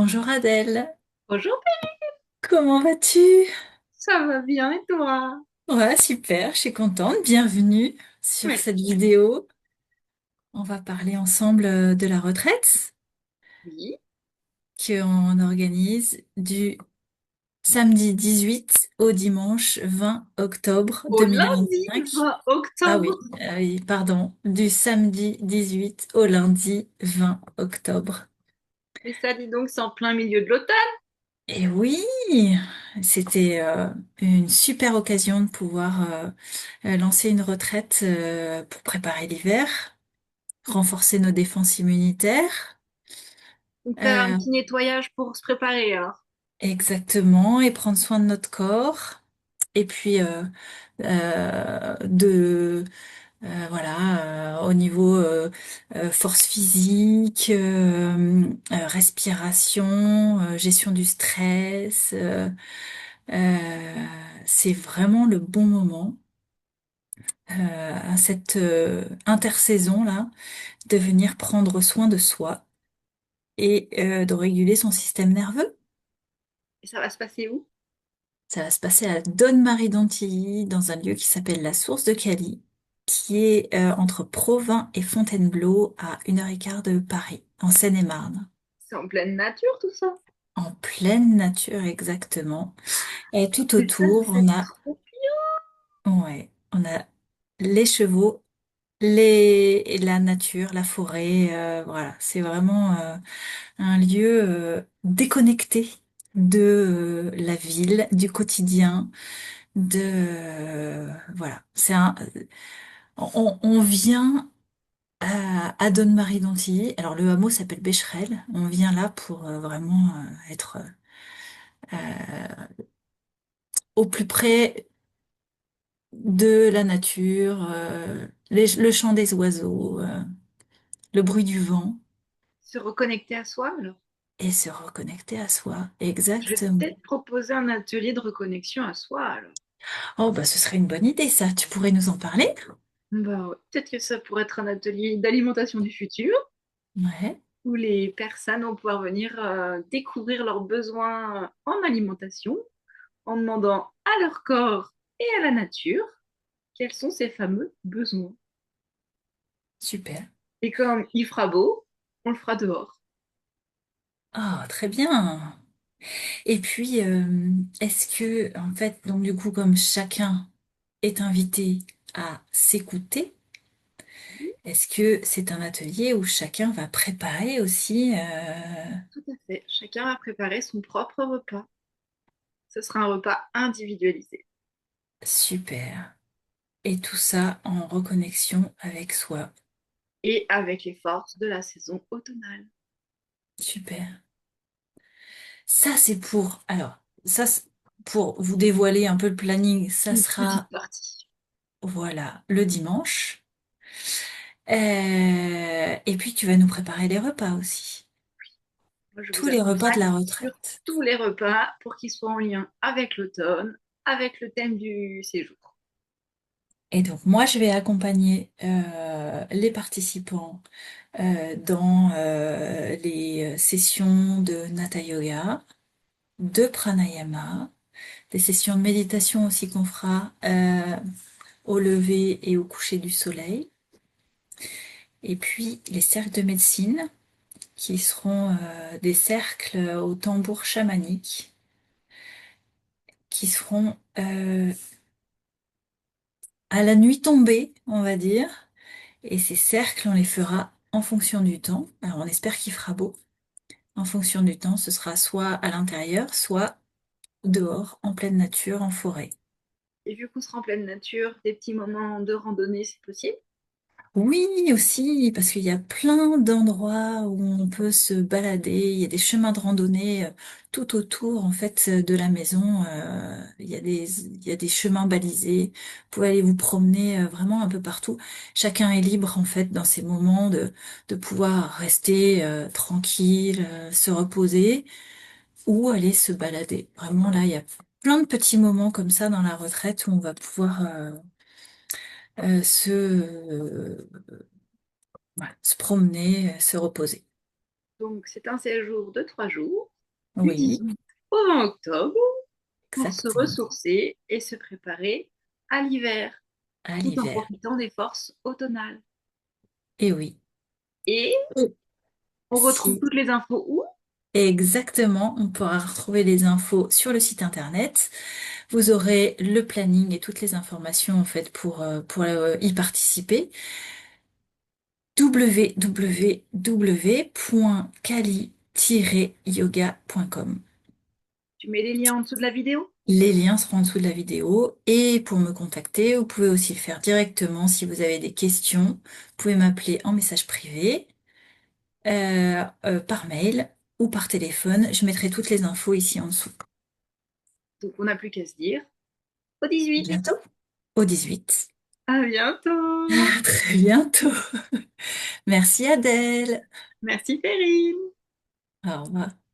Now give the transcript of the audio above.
Bonjour Adèle, Bonjour, comment vas-tu? ça va bien et toi? Ouais, super, je suis contente. Bienvenue sur cette Merci. vidéo. On va parler ensemble de la retraite Oui. qu'on organise du samedi 18 au dimanche 20 octobre Au lundi 2025. 20 Ah octobre. oui, pardon, du samedi 18 au lundi 20 octobre. Mais ça, dis donc, c'est en plein milieu de l'automne. Et oui, c'était une super occasion de pouvoir lancer une retraite pour préparer l'hiver, renforcer nos défenses immunitaires, Donc, faire un euh, petit nettoyage pour se préparer, alors. exactement, et prendre soin de notre corps. Et puis de voilà au niveau force physique, respiration, gestion du stress. C'est vraiment le bon moment à cette intersaison-là de venir prendre soin de soi et de réguler son système nerveux. Et ça va se passer où? Ça va se passer à Donne-Marie d'Antilly, dans un lieu qui s'appelle la Source de Cali, qui est entre Provins et Fontainebleau, à 1h15 de Paris, en Seine-et-Marne. C'est en pleine nature, tout ça. En pleine nature, exactement. Et tout Mais ça autour, devait on être a, trop. ouais, on a les chevaux, la nature, la forêt, voilà. C'est vraiment un lieu déconnecté de la ville, du quotidien, voilà. On vient à Donne-Marie d'Antilly. Alors le hameau s'appelle Becherel. On vient là pour vraiment être au plus près de la nature, le chant des oiseaux, le bruit du vent Se reconnecter à soi, alors. et se reconnecter à soi. Je vais Exactement. peut-être proposer un atelier de reconnexion à soi, alors. Oh bah ce serait une bonne idée ça. Tu pourrais nous en parler? Bah ouais. Peut-être que ça pourrait être un atelier d'alimentation du futur, Ouais, où les personnes vont pouvoir venir découvrir leurs besoins en alimentation en demandant à leur corps et à la nature quels sont ces fameux besoins. super. Et comme il fera beau, on le fera dehors. Ah, très bien. Et puis, est-ce que, en fait, donc du coup, comme chacun est invité à s'écouter, est-ce que c'est un atelier où chacun va préparer aussi Tout à fait. Chacun va préparer son propre repas. Ce sera un repas individualisé. super. Et tout ça en reconnexion avec soi. Et avec les forces de la saison automnale. Super. Ça, c'est pour, alors, ça, pour vous dévoiler un peu le planning, ça Une petite sera, partie. voilà, le dimanche. Et puis, tu vas nous préparer les repas aussi. Moi, je Tous vous les repas de accompagne la sur retraite. tous les repas pour qu'ils soient en lien avec l'automne, avec le thème du séjour. Et donc, moi, je vais accompagner les participants dans les sessions de Hatha Yoga, de pranayama, des sessions de méditation aussi qu'on fera au lever et au coucher du soleil. Et puis, les cercles de médecine, qui seront des cercles au tambour chamanique, qui seront à la nuit tombée, on va dire. Et ces cercles, on les fera en fonction du temps. Alors, on espère qu'il fera beau. En fonction du temps, ce sera soit à l'intérieur, soit dehors, en pleine nature, en forêt. Et vu qu'on sera en pleine nature, des petits moments de randonnée, c'est possible. Oui, aussi, parce qu'il y a plein d'endroits où on peut se balader. Il y a des chemins de randonnée tout autour, en fait, de la maison. Il y a des chemins balisés. Vous pouvez aller vous promener vraiment un peu partout. Chacun est libre, en fait, dans ces moments de pouvoir rester tranquille, se reposer ou aller se balader. Vraiment, là, il y a plein de petits moments comme ça dans la retraite où on va pouvoir voilà, se promener, se reposer. Donc, c'est un séjour de 3 jours. du Oui, 18 au 20 octobre pour se exactement. ressourcer et se préparer à l'hiver, À tout en l'hiver. profitant des forces automnales. Et oui. Et Et on retrouve si toutes les infos où? exactement, on pourra retrouver les infos sur le site internet. Vous aurez le planning et toutes les informations en fait pour y participer. www.kali-yoga.com. Tu mets les liens en dessous de la vidéo? Les liens seront en dessous de la vidéo et pour me contacter, vous pouvez aussi le faire directement si vous avez des questions. Vous pouvez m'appeler en message privé, par mail ou par téléphone. Je mettrai toutes les infos ici en dessous. Donc on n'a plus qu'à se dire au 18. Bientôt, au 18. À bientôt. À très bientôt. Merci Adèle. Merci Perrine. Au revoir.